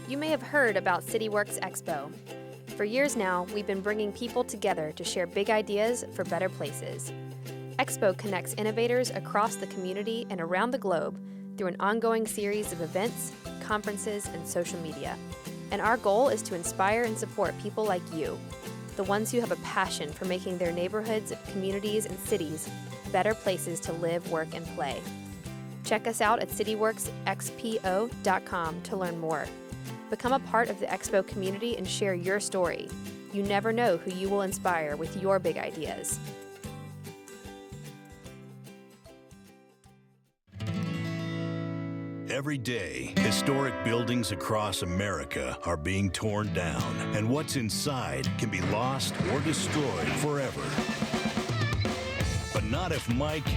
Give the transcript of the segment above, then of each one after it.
You may have heard about CityWorks Expo. For years now, we've been bringing people together to share big ideas for better places. Expo connects innovators across the community and around the globe through an ongoing series of events, conferences, and social media. And our goal is to inspire and support people like you, the ones who have a passion for making their neighborhoods, communities, and cities better places to live, work, and play. Check us out at cityworksexpo.com to learn more. Become a part of the Expo community and share your story. You never know who you will inspire with your big ideas. Every day, historic buildings across America are being torn down, and what's inside can be lost or destroyed forever. But not if Mike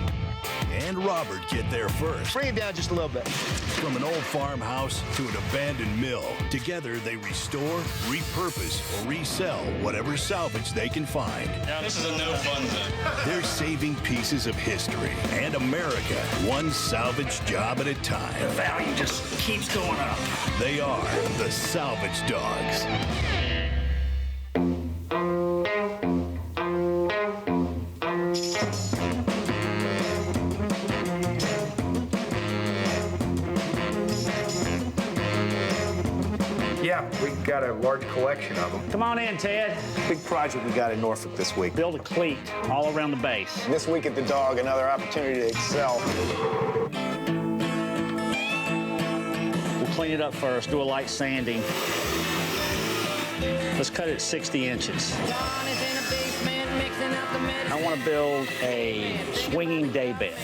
and Robert get there first. Bring it down just a little bit. From an old farmhouse to an abandoned mill, together they restore, repurpose, or resell whatever salvage they can find. Now, this is a no fun zone. They're saving pieces of history and America, one salvage job at a time. The value just keeps going up. They are the Salvage Dawgs. Yeah, we got a large collection of them. Come on in, Ted. Big project we got in Norfolk this week. Build a cleat all around the base. This week at the Dog, another opportunity to excel. We'll clean it up first, do a light sanding. Let's cut it at 60 inches. I want to build a swinging day bed.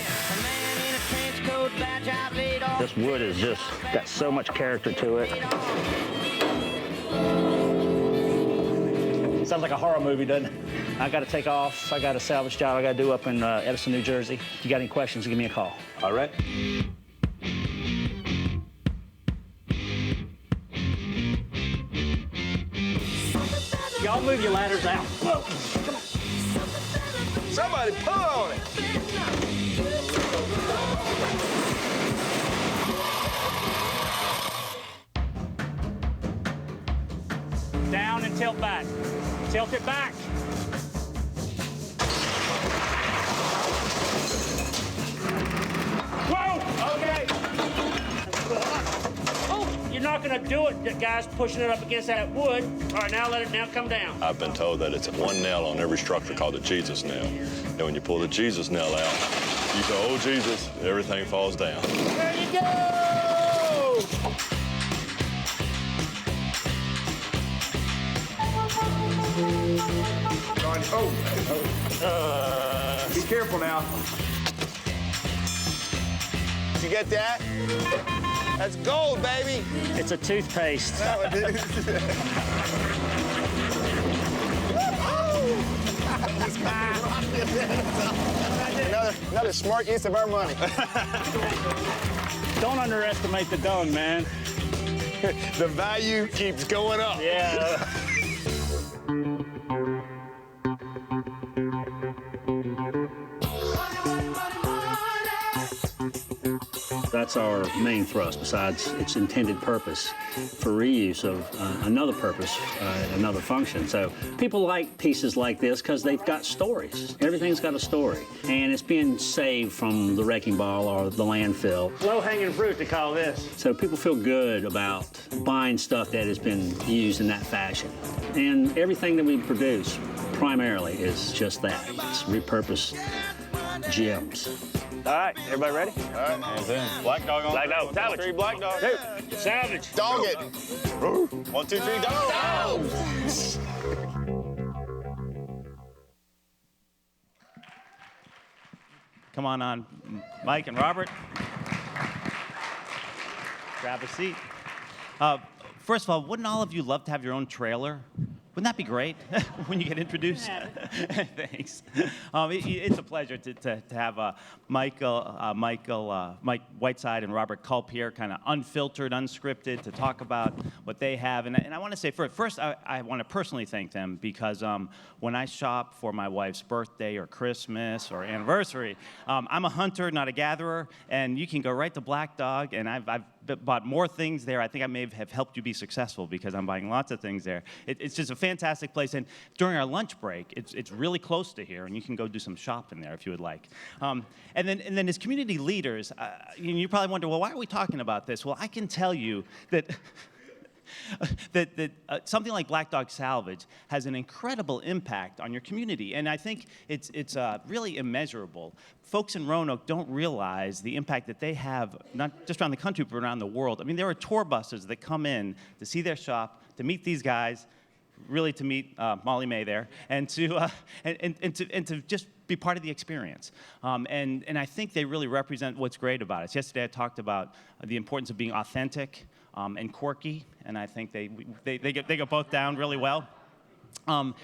This wood has just got so much character to it. Sounds like a horror movie, doesn't it? I got to take off. I got a salvage job I got to do up in Edison, New Jersey. If you got any questions, give me a call. All right. Y'all move your ladders out. Whoa. Come on. Somebody pull on it. Down and tilt back. Tilt it back. Whoa! Okay. Oh, you're not gonna do it, guys, pushing it up against that wood. All right, now let it now come down. I've been told that it's one nail on every structure called the Jesus nail. And when you pull the Jesus nail out, you go, oh, Jesus, everything falls down. There you go! Be careful now. Did you get that? That's gold, baby. It's a toothpaste. Another smart use of our money. Don't underestimate the dung, man. The value keeps going up. Yeah. That's our main thrust, besides its intended purpose for reuse of another purpose, another function. So people like pieces like this because they've got stories. Everything's got a story. And it's being saved from the wrecking ball or the landfill. Low-hanging fruit, they call this. So people feel good about buying stuff that has been used in that fashion. And everything that we produce primarily is just that. It's repurposed gems. All right, everybody ready? All right, hands in. Black dog on. Black dog, salvage. Three, black dog. Two, salvage. Dog it. 1, 2, 3, dog. Come on, Mike and Robert. Grab a seat. First of all, wouldn't all of you love to have your own trailer? Wouldn't that be great when you get introduced? Thanks. It's a pleasure to have Mike Whiteside and Robert Kulp here, kind of unfiltered, unscripted, to talk about what they have. And I want to say, first, I want to personally thank them because when I shop for my wife's birthday or Christmas or anniversary, I'm a hunter, not a gatherer, and you can go right to Black Dog, and I've bought more things there. I think I may have helped you be successful because I'm buying lots of things there. It's just a fantastic place. And during our lunch break, it's really close to here, and you can go do some shopping there if you would like. And then as community leaders, you probably wonder, well, why are we talking about this? Well, I can tell you that something like Black Dog Salvage has an incredible impact on your community, and I think it's really immeasurable. Folks in Roanoke don't realize the impact that they have, not just around the country, but around the world. I mean, there are tour buses that come in to see their shop, to meet these guys, really to meet Molly May there, and to just be part of the experience. And I think they really represent what's great about us. Yesterday I talked about the importance of being authentic and quirky, and I think they go both down really well. And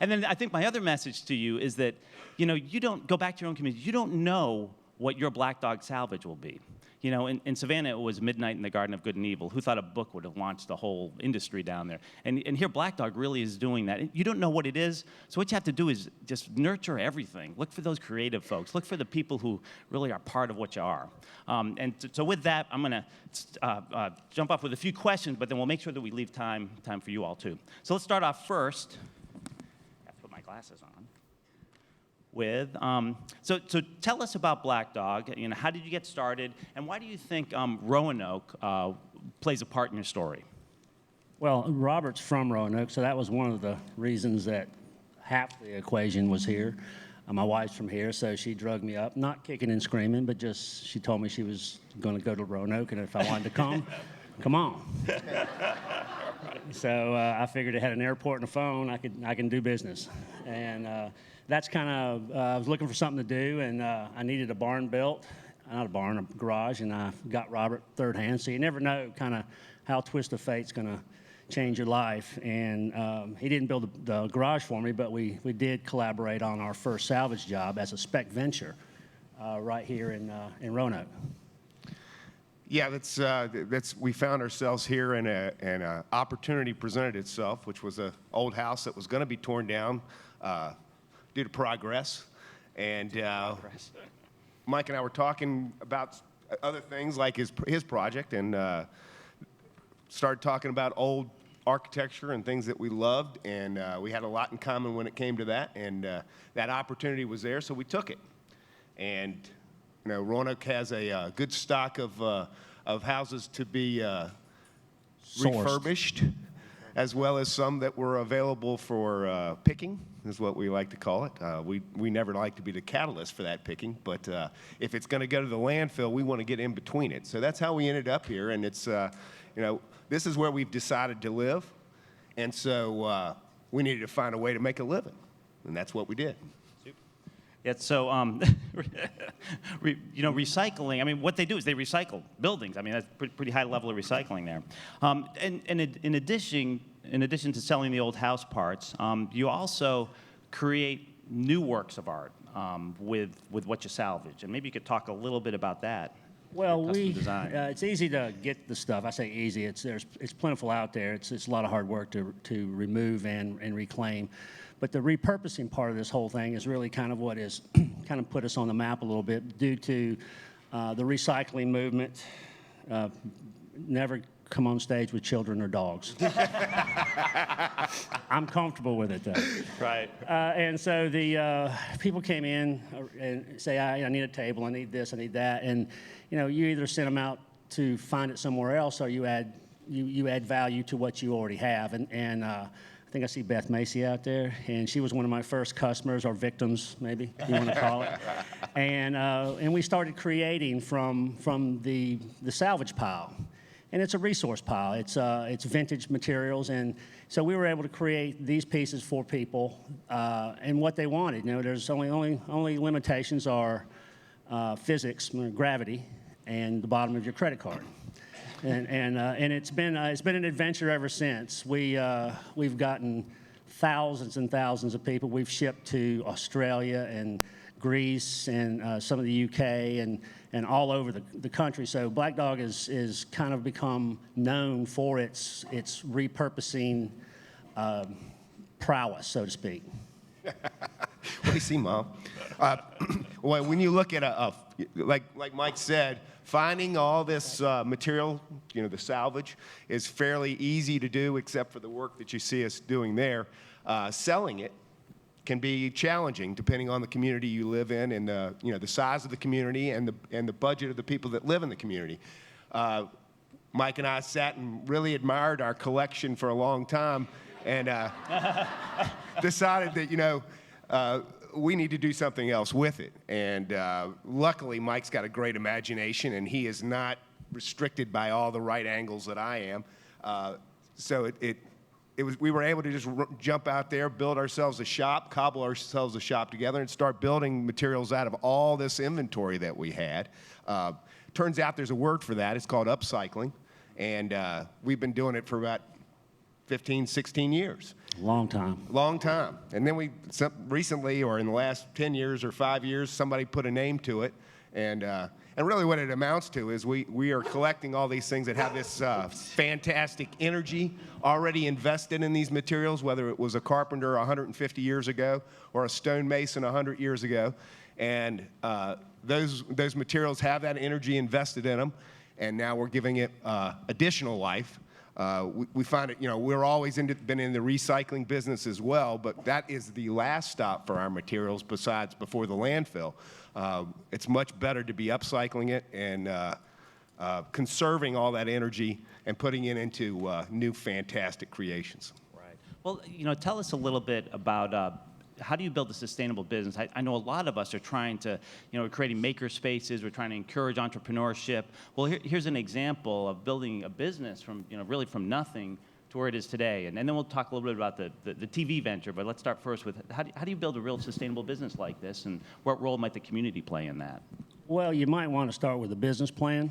then I think my other message to you is that, you don't go back to your own community. You don't know what your Black Dog Salvage will be. In Savannah, it was Midnight in the Garden of Good and Evil. Who thought a book would have launched the whole industry down there? And here, Black Dog really is doing that. You don't know what it is, so what you have to do is just nurture everything. Look for those creative folks. Look for the people who really are part of what you are. So with that, I'm going to jump off with a few questions, but then we'll make sure that we leave time for you all, too. So let's start off first. I have to put my glasses on. So tell us about Black Dog. How did you get started, and why do you think Roanoke plays a part in your story? Well, Robert's from Roanoke, so that was one of the reasons that half the equation was here. My wife's from here, so she drugged me up, not kicking and screaming, but just she told me she was going to go to Roanoke, and if I wanted to come, come on. So I figured it had an airport and a phone. I can do business, and that's kind of, I was looking for something to do, and I needed a barn built, not a barn, a garage, and I got Robert third hand. So you never know kind of how twist of fate's going to change your life. And he didn't build the garage for me, but we did collaborate on our first salvage job as a spec venture right here in Roanoke. Yeah, we found ourselves here, and an opportunity presented itself, which was an old house that was going to be torn down due to progress. And Mike and I were talking about other things like his project, and started talking about old architecture and things that we loved, and we had a lot in common when it came to that, and that opportunity was there, so we took it. And Roanoke has a good stock of houses to be refurbished, as well as some that were available for picking, is what we like to call it. We never like to be the catalyst for that picking, but if it's going to go to the landfill, we want to get in between it. So that's how we ended up here, and it's, this is where we've decided to live, and so we needed to find a way to make a living, and that's what we did. Yeah, so, recycling, I mean, what they do is they recycle buildings. I mean, that's pretty high level of recycling there. And in addition to selling the old house parts, you also create new works of art with what you salvage. And maybe you could talk a little bit about that. Well, it's easy to get the stuff. I say easy. It's plentiful out there. It's a lot of hard work to remove and reclaim. But the repurposing part of this whole thing is really kind of what is kind of put us on the map a little bit due to the recycling movement. Never come on stage with children or dogs. I'm comfortable with it, though. Right. And so the people came in and say, I need a table, I need this, I need that. And, you either send them out to find it somewhere else, or you add value to what you already have. And I think I see Beth Macy out there, and she was one of my first customers, or victims, maybe you want to call it. And we started creating from the salvage pile, and it's a resource pile. It's vintage materials, and so we were able to create these pieces for people and what they wanted. There's only limitations are physics, gravity, and the bottom of your credit card. And it's been an adventure ever since. We've gotten thousands and thousands of people. We've shipped to Australia and Greece and some of the UK and all over the country. So Black Dog is kind of become known for its repurposing prowess, so to speak. What do you see, Mom? Well, when you look at like Mike said, finding all this material, the salvage, is fairly easy to do, except for the work that you see us doing there. Selling it can be challenging depending on the community you live in and the size of the community and the budget of the people that live in the community. Mike and I sat and really admired our collection for a long time and decided that we need to do something else with it. And luckily, Mike's got a great imagination, and he is not restricted by all the right angles that I am. So we were able to just jump out there, build ourselves a shop, cobble ourselves a shop together, and start building materials out of all this inventory that we had. Turns out there's a word for that. It's called upcycling, and we've been doing it for about 15, 16 years. Long time. Long time. And then recently, or in the last 10 years or 5 years, somebody put a name to it. And really what it amounts to is we are collecting all these things that have this fantastic energy already invested in these materials, whether it was a carpenter 150 years ago or a stonemason 100 years ago. And those materials have that energy invested in them, and now we're giving it additional life. We find it, we're always been in the recycling business as well, but that is the last stop for our materials before the landfill. It's much better to be upcycling it and conserving all that energy and putting it into new fantastic creations. Right. Well, tell us a little bit about how do you build a sustainable business? I know a lot of us are trying to, we're creating maker spaces, we're trying to encourage entrepreneurship. Well, here's an example of building a business from, really from nothing to where it is today. And then we'll talk a little bit about the TV venture, but let's start first with how do you build a real sustainable business like this, and what role might the community play in that? Well, you might want to start with a business plan.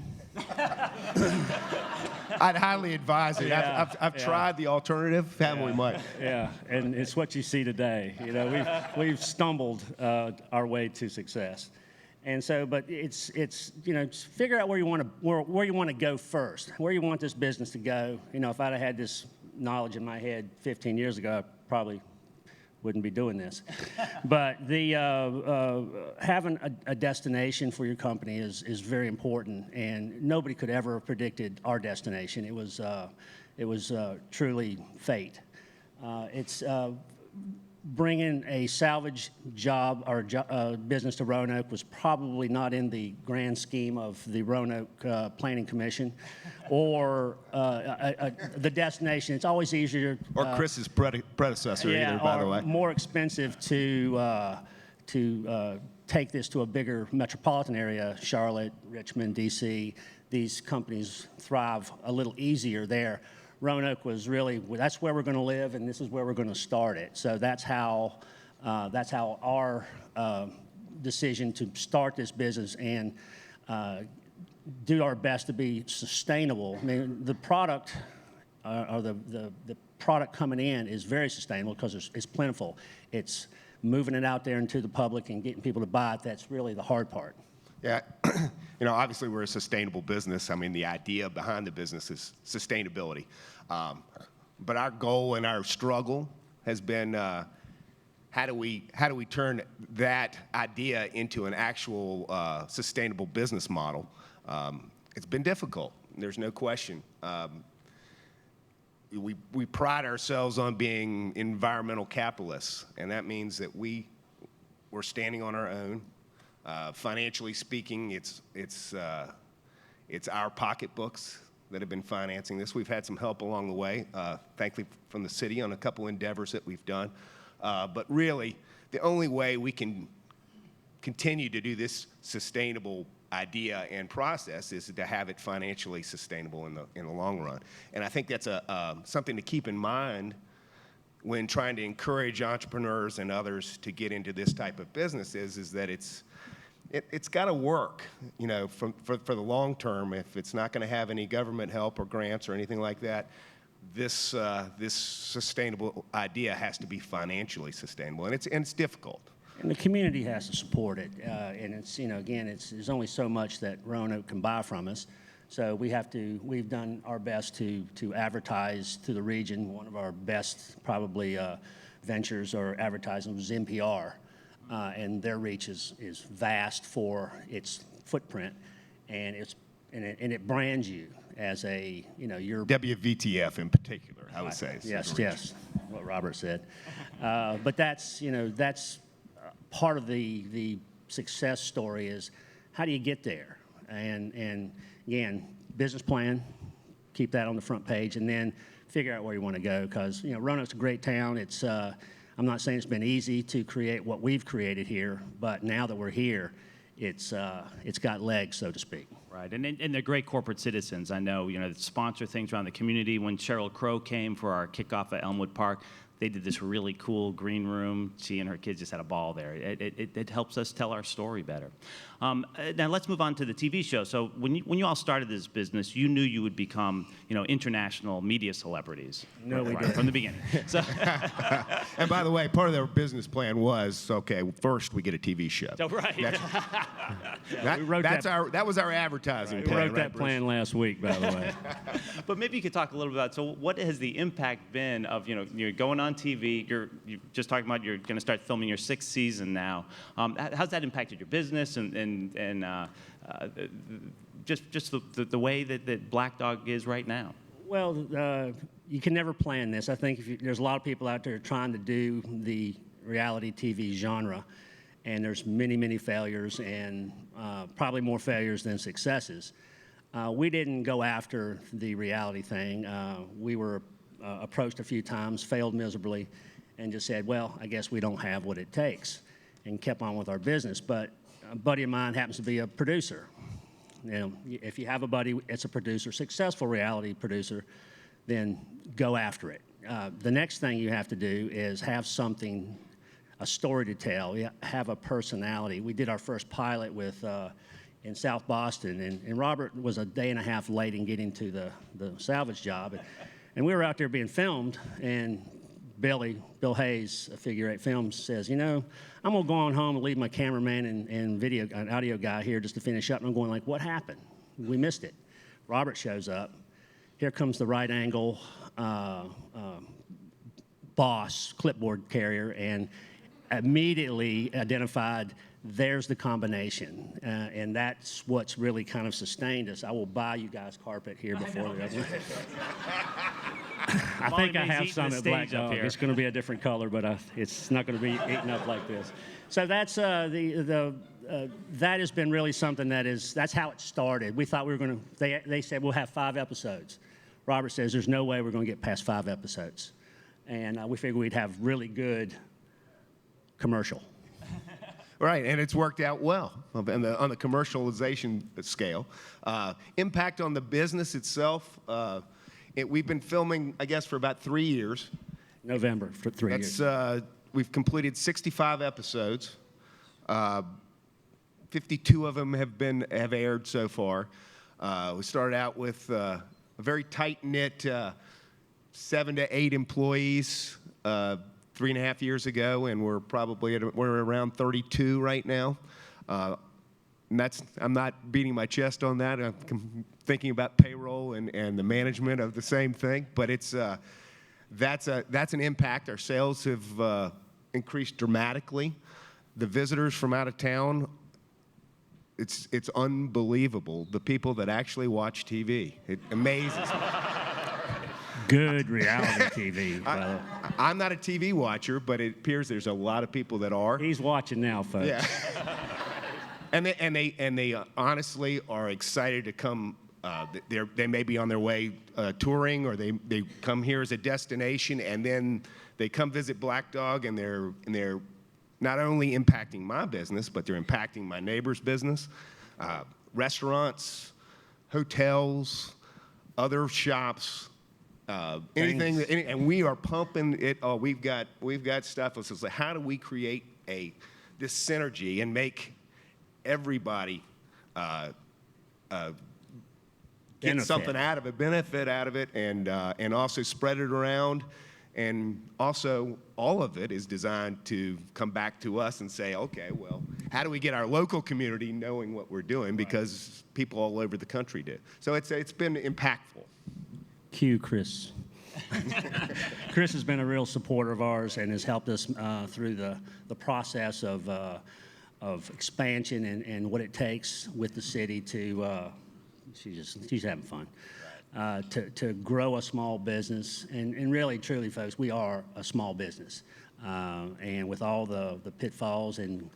I'd highly advise it. Yeah, I've tried the alternative, haven't we, Mike? Yeah, and it's what you see today. We've stumbled our way to success, and so, but it's just figure out where you want to go first, where you want this business to go. If I'd have had this knowledge in my head 15 years ago, I probably wouldn't be doing this. But having a destination for your company is very important, and nobody could ever have predicted our destination. It was truly fate. It's bringing a salvage job or business to Roanoke was probably not in the grand scheme of the Roanoke Planning Commission or the destination. It's always easier. Or Chris's predecessor, either, by the way. More expensive to take this to a bigger metropolitan area, Charlotte, Richmond, D.C. These companies thrive a little easier there. Roanoke was really, that's where we're going to live, and this is where we're going to start it. So that's how our decision to start this business and do our best to be sustainable. I mean, the product or the product coming in is very sustainable because it's plentiful. It's moving it out there into the public and getting people to buy it. That's really the hard part. Yeah, obviously we're a sustainable business. I mean, the idea behind the business is sustainability. But our goal and our struggle has been how do we turn that idea into an actual sustainable business model? It's been difficult. There's no question. We pride ourselves on being environmental capitalists, and that means that we're standing on our own. Financially speaking, it's our pocketbooks that have been financing this. We've had some help along the way, thankfully from the city on a couple endeavors that we've done. But really, the only way we can continue to do this sustainable idea and process is to have it financially sustainable in the long run. And I think that's something to keep in mind when trying to encourage entrepreneurs and others to get into this type of business is that it's got to work, for the long term. If it's not going to have any government help or grants or anything like that, this sustainable idea has to be financially sustainable, and it's difficult. And the community has to support it, and it's again, there's only so much that Roanoke can buy from us. So we've done our best to advertise to the region. One of our best probably ventures or advertising was NPR, and their reach is vast for its footprint. and it brands you as a, you're WVTF in particular, I would say. yes, what Robert said. But that's part of the success story is how do you get there? And again, business plan, keep that on the front page, and then figure out where you want to go. Because Roanoke's a great town. It's I'm not saying it's been easy to create what we've created here, but now that we're here, it's got legs, so to speak. Right, and they're great corporate citizens. I know, that sponsor things around the community. When Sheryl Crow came for our kickoff at Elmwood Park, they did this really cool green room. She and her kids just had a ball there. It helps us tell our story better. Now let's move on to the TV show. So when you all started this business, you knew you would become, international media celebrities. No, we right, didn't. from the beginning. So, And by the way, part of their business plan was, okay, first we get a TV show. so right. We wrote That was our advertising We plan. wrote that plan last week, by the way. But maybe you could talk a little bit about, so what has the impact been of, you're going on TV, you're just talking about you're going to start filming your 6th season now. How's that impacted your business and just the way that Black Dog is right now? Well, you can never plan this. I think there's a lot of people out there trying to do the reality TV genre, and there's many, many failures, and probably more failures than successes. We didn't go after the reality thing. We were approached a few times, failed miserably, and just said, well, I guess we don't have what it takes, and kept on with our business. But a buddy of mine happens to be a producer. If you have a buddy that's a producer, successful reality producer, then go after it. The next thing you have to do is have something, a story to tell, have a personality. We did our first pilot in South Boston, and Robert was a day and a half late in getting to the Salvage Job. And we were out there being filmed, and Bill Hayes of Figure 8 Films says, I'm going to go on home and leave my cameraman and audio guy here just to finish up. And I'm going like, what happened? We missed it. Robert shows up. Here comes the right angle boss, clipboard carrier, and immediately identified there's the combination. And that's what's really kind of sustained us. I will buy you guys carpet here before the other. I think I have some at Black Dog. It's going to be a different color, but it's not going to be eaten up like this. So that's that has been really something that's how it started. We thought we were going to. They said we'll have 5 episodes. Robert says there's no way we're going to get past 5 episodes, and we figured we'd have really good commercial. Right, and it's worked out well on the commercialization scale. Impact on the business itself. We've been filming, I guess, for about 3 years. November for 3 years. We've completed 65 episodes. 52 of them have aired so far. We started out with a very tight-knit 7 to 8 employees 3.5 years ago, and we're around 32 right now. And I'm not beating my chest on that. I'm thinking about payroll and the management of the same thing, but that's an impact. Our sales have increased dramatically. The visitors from out of town, it's unbelievable. The people that actually watch TV, it amazes me. Good reality TV. I'm not a TV watcher, but it appears there's a lot of people that are. He's watching now, folks. Yeah. And they honestly are excited to come. They may be on their way touring, or they come here as a destination, and then they come visit Black Dog, and they're not only impacting my business, but they're impacting my neighbor's business, restaurants, hotels, other shops. Anything, and we are pumping it. Oh, we've got stuff. So how do we create this synergy and make everybody get something out of it, benefit out of it, and also spread it around. And also, all of it is designed to come back to us and say, okay, well, how do we get our local community knowing what we're doing? Because people all over the country do. So it's been impactful. Cue Chris. Chris has been a real supporter of ours and has helped us through the process of of expansion and what it takes with the city to, she's having fun, to grow a small business. And really, truly, folks, we are a small business. And with all the pitfalls and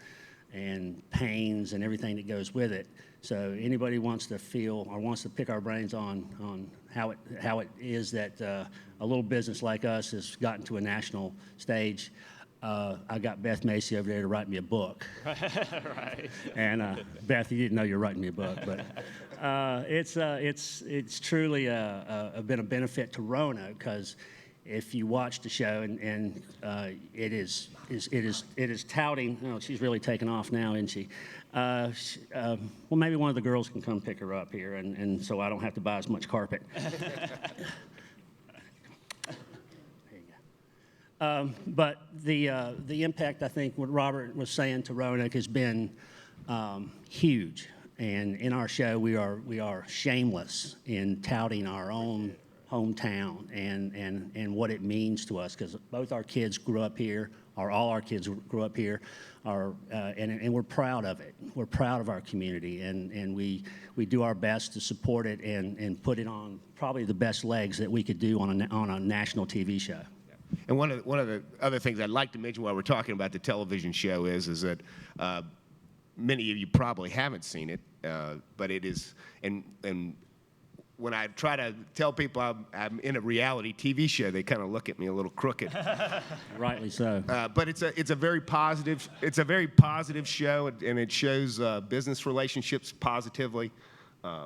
pains and everything that goes with it. So anybody wants to feel or wants to pick our brains on how it is that a little business like us has gotten to a national stage, I got Beth Macy over there to write me a book. Right. And Beth, you didn't know you were writing me a book, but it's truly been a benefit to Roanoke, because if you watch the show and it is touting. Oh, she's really taking off now, isn't she? Well, maybe one of the girls can come pick her up here, and so I don't have to buy as much carpet. But the impact, I think, what Robert was saying to Roanoke has been huge. And in our show, we are shameless in touting our own hometown and what it means to us, because both our kids grew up here, or all our kids grew up here, and we're proud of it. We're proud of our community, and we do our best to support it and put it on probably the best legs that we could do on a national TV show. And one of the other things I'd like to mention while we're talking about the television show is that many of you probably haven't seen it, but it is, and when I try to tell people I'm in a reality TV show, they kind of look at me a little crooked. Rightly so. But it's a very positive show, and it shows business relationships positively,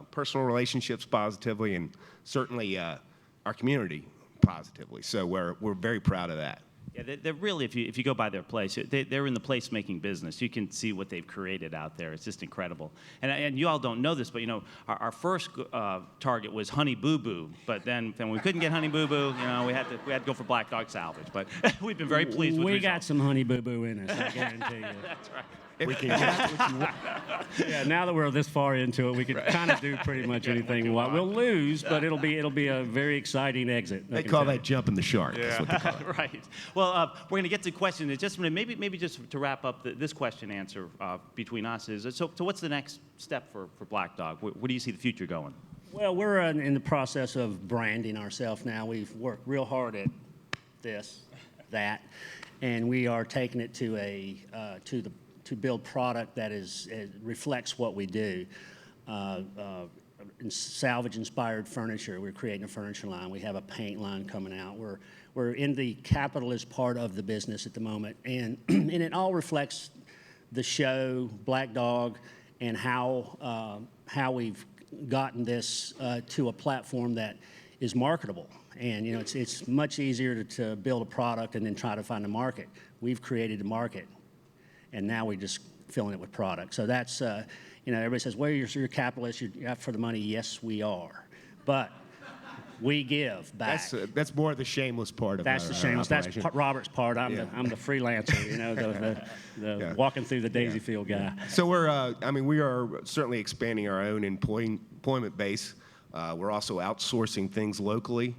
personal relationships positively, and certainly our community positively. So we're very proud of that. Yeah, they're really, if you go by their place, they're in the place-making business. You can see what they've created out there. It's just incredible. And you all don't know this, but, you know, our first target was Honey Boo Boo. But then when we couldn't get Honey Boo Boo, you know, we had to go for Black Dog Salvage. But we've been very pleased with the We got results. some Honey Boo Boo in us, I guarantee you. That's right. We can get what you want. Yeah, now that we're this far into it, we could kind of do pretty much anything we want. We'll lose, but it'll be a very exciting exit. They call that jumping the shark. That's what they call it. Right. Well, we're going to get to questions in just a minute. Maybe just to wrap up this question answer between us is, so what's the next step for Black Dog? Where do you see the future going? Well, we're in the process of branding ourselves now. We've worked real hard at this, that, and we are taking it to build product that reflects what we do. Salvage-inspired furniture. We're creating a furniture line. We have a paint line coming out. We're in the capitalist part of the business at the moment, and it all reflects the show, Black Dog, and how we've gotten this to a platform that is marketable. And you know, it's much easier to build a product and then try to find a market. We've created a market, and now we're just filling it with product. So that's, you know, everybody says, well, you're a capitalist, you're out for the money. Yes, we are. But we give back. That's more the shameless part of That's the shameless. operation. That's Robert's part. I'm the freelancer, you know, the walking through the daisy field guy. So we are certainly expanding our own employment base. We're also outsourcing things locally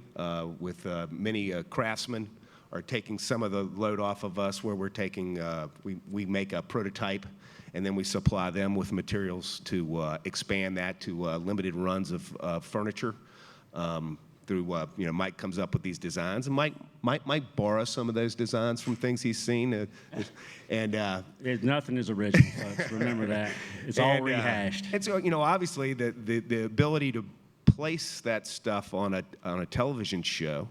with many craftsmen are taking some of the load off of us, where we're taking, we make a prototype, and then we supply them with materials to expand that to limited runs of furniture. Through, you know, Mike comes up with these designs, and Mike borrows some of those designs from things he's seen, Nothing is original, folks. Remember that. It's all rehashed. And so, you know, obviously the ability to place that stuff on a television show,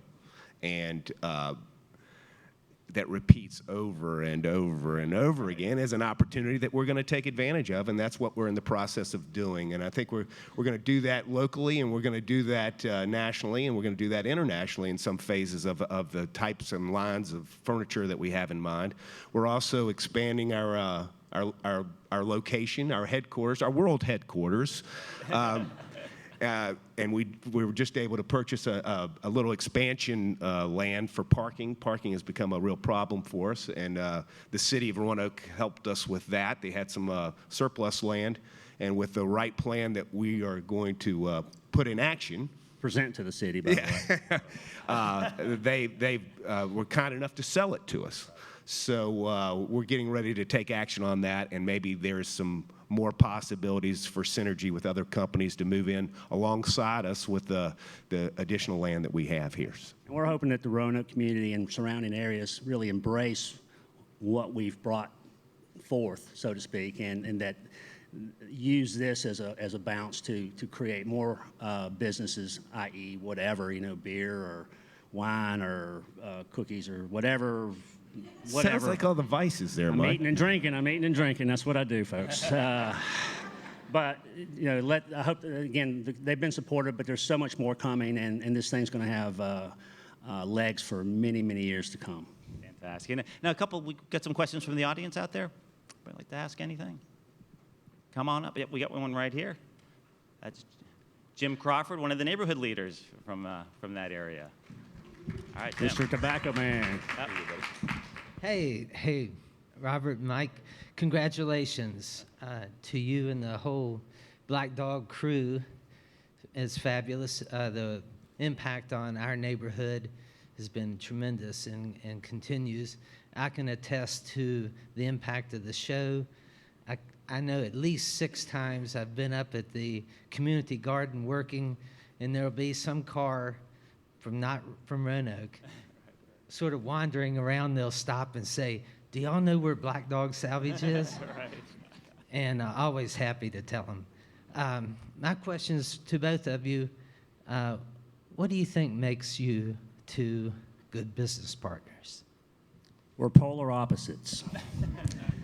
and that repeats over and over and over again is an opportunity that we're going to take advantage of, and that's what we're in the process of doing. And I think we're going to do that locally, and we're going to do that nationally, and we're going to do that internationally in some phases of the types and lines of furniture that we have in mind. We're also expanding our location, our headquarters, our world headquarters. And we were just able to purchase a little expansion land for parking. Parking has become a real problem for us, and the city of Roanoke helped us with that. They had some surplus land, and with the right plan that we are going to put in action. Present to the city, by the way. They were kind enough to sell it to us. So we're getting ready to take action on that, and maybe there's some more possibilities for synergy with other companies to move in alongside us with the additional land that we have here. And we're hoping that the Roanoke community and surrounding areas really embrace what we've brought forth, so to speak, and that use this as a bounce to create more businesses, i.e. whatever, beer or wine or cookies or whatever. Sounds like all the vices there, Mike. I'm eating and drinking. That's what I do, folks. But I hope that, again, they've been supportive, but there's so much more coming, and this thing's going to have legs for many, many years to come. Fantastic. Now, we got some questions from the audience out there. Anybody like to ask anything? Come on up. Yep, we got one right here. That's Jim Crawford, one of the neighborhood leaders from that area. All right, Jim. Mr. Tobacco Man. Hey, Robert and Mike, congratulations to you and the whole Black Dog crew. It's fabulous. The impact on our neighborhood has been tremendous and continues. I can attest to the impact of the show. I know at least 6 times I've been up at the community garden working, and there'll be some car not from Roanoke sort of wandering around. They'll stop and say, "Do y'all know where Black Dog Salvage is?" Right. And always happy to tell them. My question is to both of you. What do you think makes you 2 good business partners? We're polar opposites.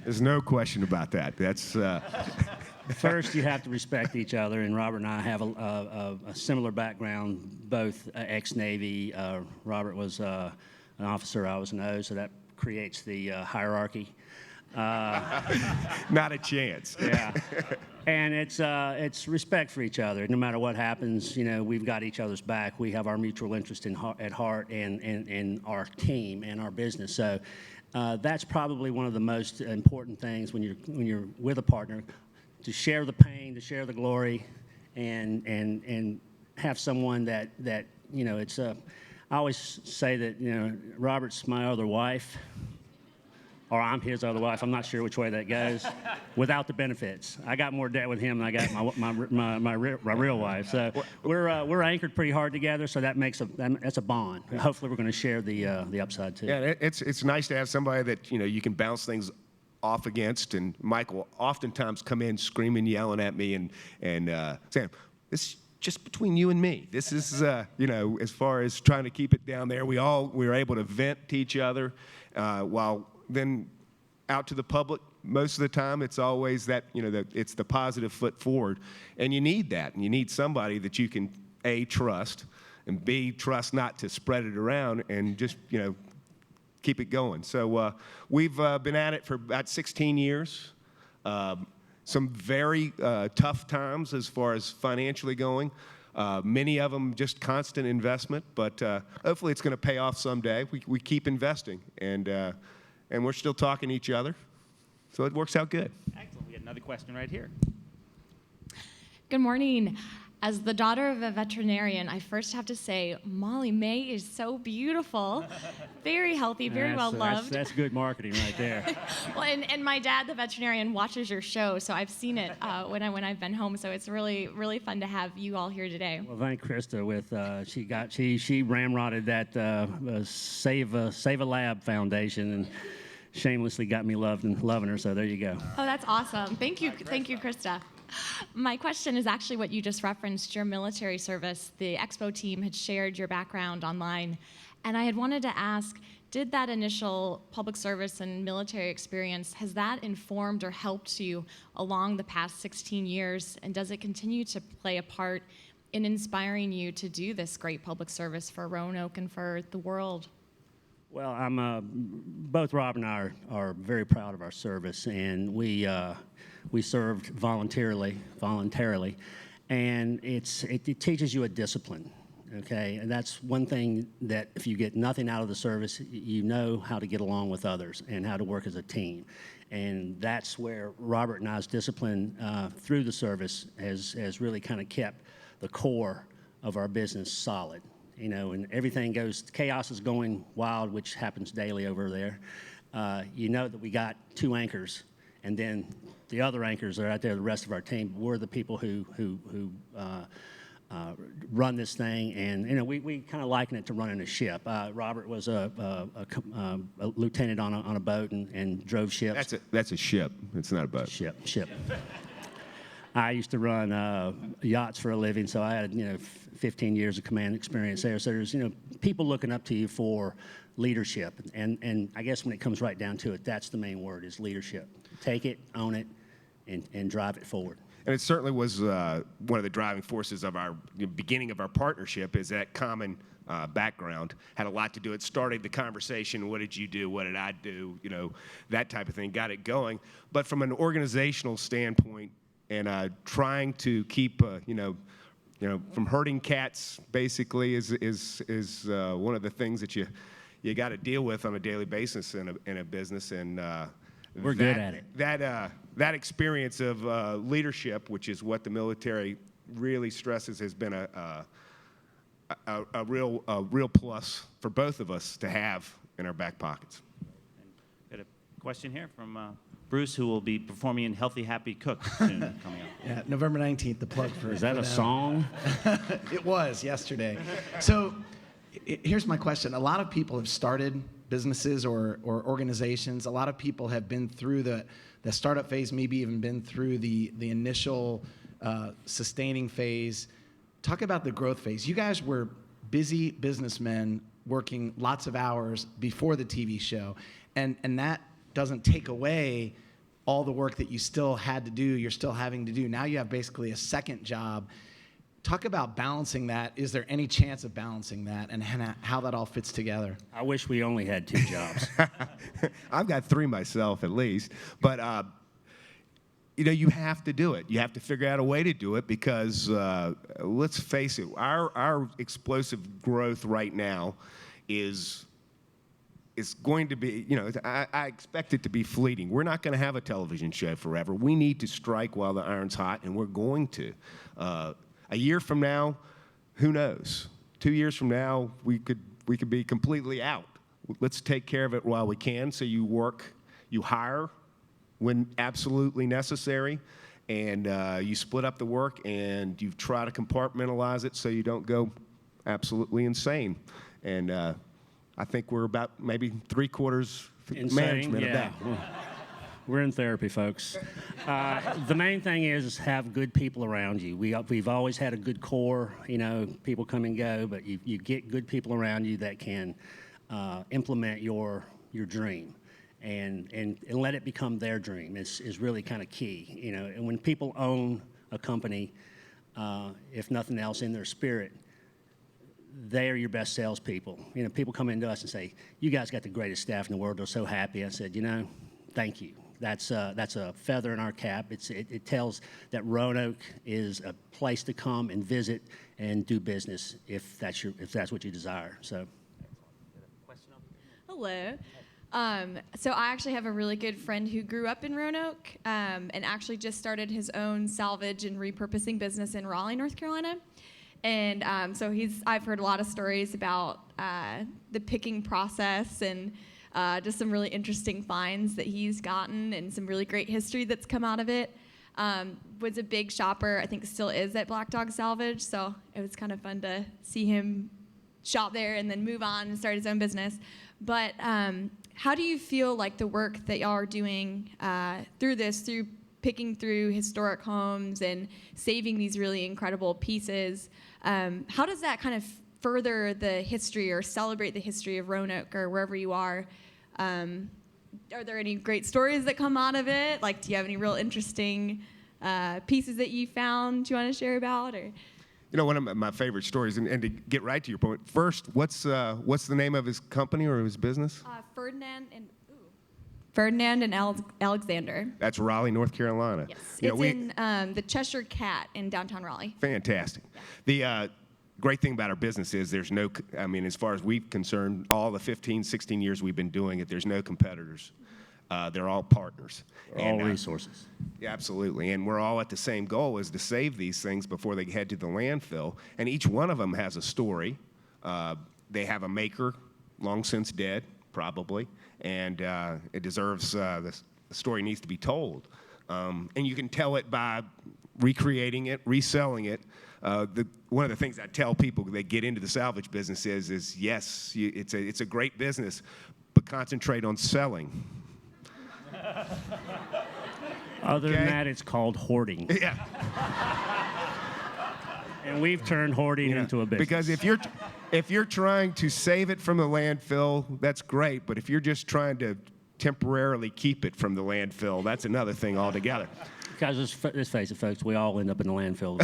There's no question about that. That's First, you have to respect each other, and Robert and I have a similar background, both ex-Navy. Robert was an officer, I was an O, so that creates the hierarchy. not a chance. Yeah. And it's respect for each other. No matter what happens, we've got each other's back. We have our mutual interest at heart and our team and our business. So that's probably one of the most important things when you're with a partner, to share the pain, to share the glory, and have someone that it's I always say that Robert's my other wife, or I'm his other wife. I'm not sure which way that goes. Without the benefits, I got more debt with him than I got my real wife. So we're anchored pretty hard together. So that's a bond. Hopefully, we're going to share the upside too. Yeah, it's nice to have somebody that you can bounce things off against. And Mike will oftentimes come in screaming, yelling at me, and saying, "This is just between you and me. This is as far as trying to keep it down there. We were able to vent to each other, while then out to the public. Most of the time, it's always that it's the positive foot forward, and you need that, and you need somebody that you can A, trust, and B, trust not to spread it around, and just keep it going. So we've been at it for about 16 years. Some very tough times as far as financially going. Many of them just constant investment, but hopefully it's going to pay off someday. We keep investing, and we're still talking to each other, so it works out good. Excellent. We got another question right here. Good morning. As the daughter of a veterinarian, I first have to say, Molly May is so beautiful, very healthy, very well loved. That's good marketing right there. Well, and my dad, the veterinarian, watches your show, so I've seen it when I've been home. So it's really, really fun to have you all here today. Well, thank Krista with she ramrodded that Save a Lab Foundation and shamelessly got me loving her. So there you go. Oh, that's awesome. Thank you, Krista. My question is actually what you just referenced, your military service. The Expo team had shared your background online, and I had wanted to ask, did that initial public service and military experience, has that informed or helped you along the past 16 years, and does it continue to play a part in inspiring you to do this great public service for Roanoke and for the world? Well, both Rob and I are very proud of our service, and we served voluntarily, and it teaches you a discipline, okay? And that's one thing that if you get nothing out of the service, you know how to get along with others and how to work as a team. And that's where Robert and I's discipline through the service has really kind of kept the core of our business solid. And everything chaos is going wild, which happens daily over there. you know that we got 2 anchors, and then the other anchors are out there, the rest of our team. We're the people who run this thing, and we kind of liken it to running a ship. Robert was a lieutenant on a boat and drove ships. That's a ship. It's not a boat. Ship. I used to run yachts for a living, so I had 15 years of command experience there. So there's people looking up to you for leadership, and I guess when it comes right down to it, that's the main word, is leadership. Take it, own it, and drive it forward. And it certainly was one of the driving forces of our beginning of our partnership, is that common background. Had a lot to do. It started the conversation. What did you do? What did I do? That type of thing. Got it going. But from an organizational standpoint, and trying to keep from herding cats, basically, is one of the things that you got to deal with on a daily basis in a business. And we're good at it. That experience of leadership, which is what the military really stresses, has been a real plus for both of us to have in our back pockets. Got a question here from Bruce, who will be performing in Healthy Happy Cook soon coming up. Yeah, November 19th, the plug for. Is that a song? It was yesterday. So here's my question. A lot of people have started businesses or organizations. A lot of people have been through the startup phase, maybe even been through the initial sustaining phase. Talk about the growth phase. You guys were busy businessmen working lots of hours before the TV show, and that doesn't take away all the work that you still had to do, you're still having to do. Now you have basically a second job. Talk about balancing that. Is there any chance of balancing that, and how that all fits together? I wish we only had 2 jobs. I've got 3 myself, at least. But you have to do it. You have to figure out a way to do it, because let's face it, our explosive growth right now is going to be, I expect it to be fleeting. We're not going to have a television show forever. We need to strike while the iron's hot, and we're going to. A year from now, who knows? 2 years from now, we could be completely out. Let's take care of it while we can. So you hire when absolutely necessary, and you split up the work, and you try to compartmentalize it so you don't go absolutely insane. And I think we're about maybe 3/4 management of that. We're in therapy, folks. The main thing is have good people around you. We've always had a good core. People come and go, but you get good people around you that can implement your dream, and let it become their dream is really kind of key. And when people own a company, if nothing else, in their spirit, they are your best salespeople. People come into us and say, "You guys got the greatest staff in the world. They're so happy." I said, thank you. That's a feather in our cap. It tells that Roanoke is a place to come and visit and do business if that's what you desire. So. Hello. So I actually have a really good friend who grew up in Roanoke and actually just started his own salvage and repurposing business in Raleigh, North Carolina. And so I've heard a lot of stories about the picking process and just some really interesting finds that he's gotten and some really great history that's come out of it. Was a big shopper, I think still is, at Black Dog Salvage, so it was kind of fun to see him shop there and then move on and start his own business. But how do you feel like the work that y'all are doing through picking through historic homes and saving these really incredible pieces, how does that kind of further the history or celebrate the history of Roanoke or wherever you are? Are there any great stories that come out of it? Like, do you have any real interesting pieces that you found you want to share about? Or one of my favorite stories, and to get right to your point, first, what's the name of his company or his business? Ferdinand and Alexander. That's Raleigh, North Carolina. Yes, it's in the Cheshire Cat in downtown Raleigh. Fantastic. Yeah. The great thing about our business is there's no, as far as we're concerned, all the 15, 16 years we've been doing it, there's no competitors. They're all partners. They're all resources. Yeah, absolutely. And we're all at the same goal, is to save these things before they head to the landfill. And each one of them has a story. They have a maker, long since dead, probably, and it deserves, the story needs to be told. And you can tell it by recreating it, reselling it. One of the things I tell people that get into the salvage business is yes, it's a great business, but concentrate on selling. Other than that, it's called hoarding. Yeah. And we've turned hoarding into a business. Because if you're trying to save it from the landfill, that's great. But if you're just trying to temporarily keep it from the landfill, that's another thing altogether. Guys, let's face it, folks, we all end up in the landfill.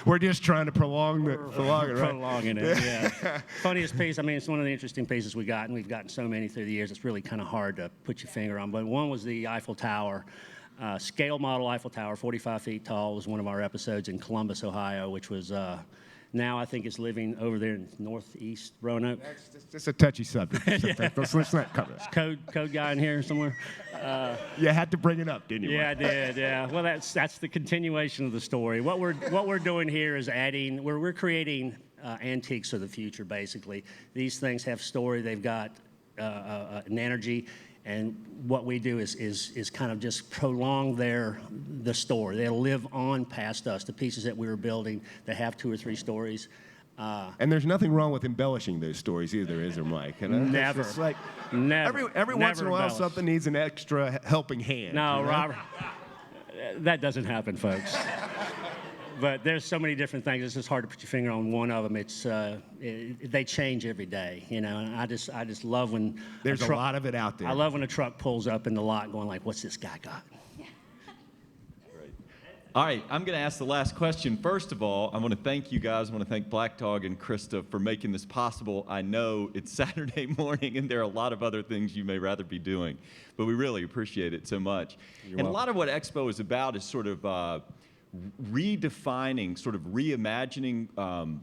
We're just trying to prolong it, right? Prolonging it, yeah. Funniest piece, I mean, it's one of the interesting pieces we got, and we've gotten so many through the years, it's really kind of hard to put your finger on. But one was the Eiffel Tower. Scale model Eiffel Tower, 45 feet tall, was one of our episodes in Columbus, Ohio, which was now I think it's living over there in northeast Roanoke. That's a touchy subject. Let's not cover it. Code guy in here somewhere. You had to bring it up, didn't you? Yeah, I did. Yeah. Well, that's the continuation of the story. What we're doing here is adding. We're creating antiques of the future. Basically, these things have story. They've got an energy. And what we do is kind of just prolong the story. They'll live on past us. The pieces that we were building, they have 2 or 3 stories. And there's nothing wrong with embellishing those stories either, is there, Mike? Never. It's like Never. Every once in a while, something needs an extra helping hand. No, Robert, that doesn't happen, folks. But there's so many different things. It's just hard to put your finger on one of them. It's they change every day, And I just love when there's a lot of it out there. I love when a truck pulls up in the lot, going like, "What's this guy got?" Great. All right, I'm going to ask the last question. First of all, I want to thank you guys. I want to thank Black Dog and Krista for making this possible. I know it's Saturday morning, and there are a lot of other things you may rather be doing, but we really appreciate it so much. You're welcome. A lot of what Expo is about is sort of redefining, sort of reimagining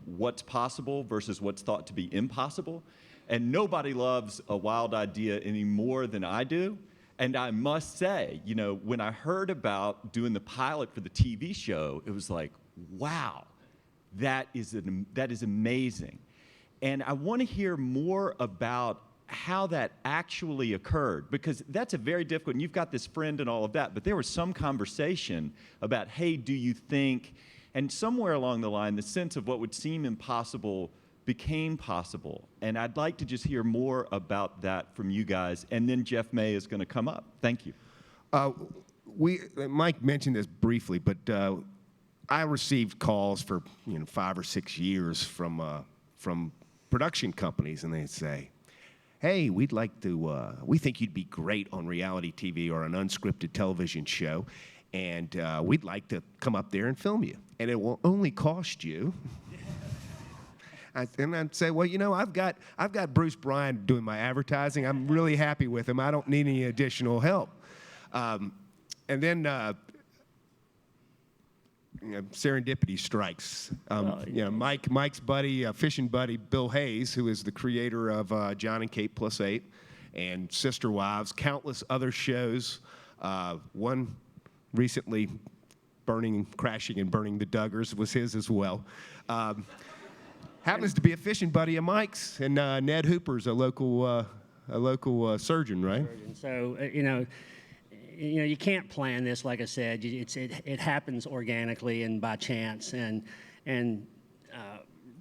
what's possible versus what's thought to be impossible. And nobody loves a wild idea any more than I do. And I must say, when I heard about doing the pilot for the TV show, it was like, wow, that is amazing. And I want to hear more about how that actually occurred, because that's a very difficult, and you've got this friend and all of that, but there was some conversation about, hey, do you think, and somewhere along the line, the sense of what would seem impossible became possible. And I'd like to just hear more about that from you guys, and then Jeff May is going to come up. Thank you. Mike mentioned this briefly, but I received calls for 5 or 6 years from production companies, and they'd say, hey, we'd like to, we think you'd be great on reality TV or an unscripted television show, and we'd like to come up there and film you. And it will only cost you. And I'd say, well, I've got Bruce Bryan doing my advertising. I'm really happy with him. I don't need any additional help. And then serendipity strikes. Mike's buddy, fishing buddy, Bill Hayes, who is the creator of John and Kate Plus 8 and Sister Wives, countless other shows. One recently, Crashing and Burning the Duggars, was his as well. Happens to be a fishing buddy of Mike's, and Ned Hooper's a local surgeon, right? So you can't plan this. Like I said, it happens organically and by chance. And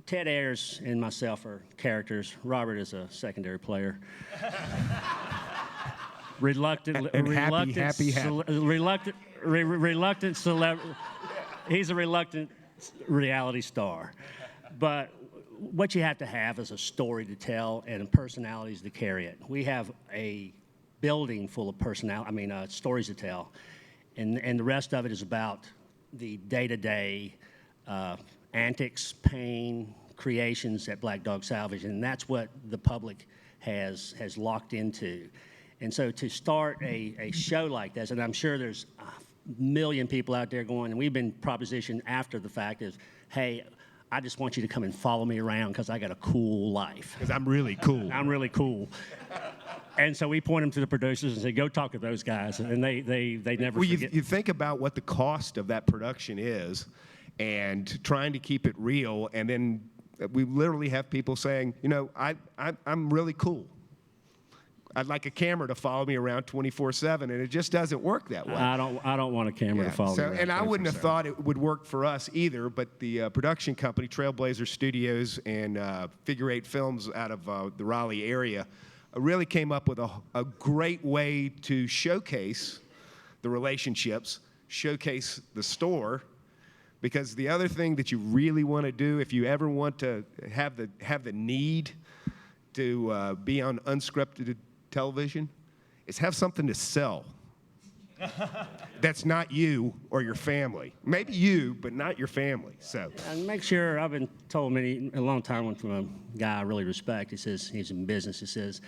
Ted Ayers and myself are characters. Robert is a secondary player. Reluctant celebrity. He's a reluctant reality star, but what you have to have is a story to tell and personalities to carry it. We have a building full of stories to tell, and the rest of it is about the day-to-day antics, pain, creations at Black Dog Salvage, and that's what the public has locked into. And so to start a show like this, and I'm sure there's a million people out there going, and we've been propositioned after the fact is, hey, I just want you to come and follow me around because I got a cool life. Because I'm really cool. I'm really cool. And so we point them to the producers and say, go talk to those guys. And they never forget. You think about what the cost of that production is and trying to keep it real, and then We literally have people saying, you know, I'm really cool. I'd like a camera to follow me around 24/7, and it just doesn't work that way. I don't want a camera to follow me around. And I wouldn't have 24/7. thought it would work for us either, but the production company, Trailblazer Studios and Figure 8 Films out of the Raleigh area, really came up with a great way to showcase the relationships, showcase the store, because the other thing that you really want to do if you ever want to have the need to be on unscripted television is have something to sell. That's not you or your family. Maybe you, but not your family. So. And make sure, I've been told a long time from a guy I really respect, he says, he's in business, he says,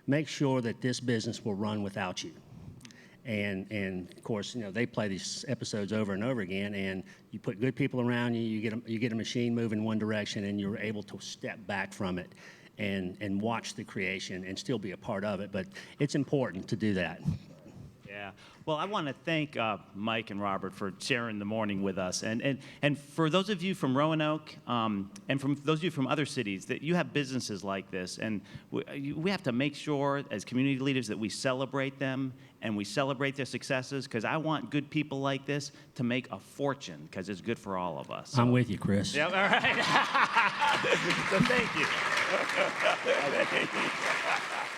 make sure that this business will run without you. And of course, you know, they play these episodes over and over again, and you put good people around you, you get a machine moving in one direction, and you're able to step back from it and watch the creation and still be a part of it. But it's important to do that. Yeah. Well, I want to thank Mike and Robert for sharing the morning with us. And for those of you from Roanoke and from those of you from other cities, that you have businesses like this. And we have to make sure as community leaders that we celebrate them and we celebrate their successes, because I want good people like this to make a fortune, because it's good for all of us. So. I'm with you, Chris. Yeah, all right. So thank you.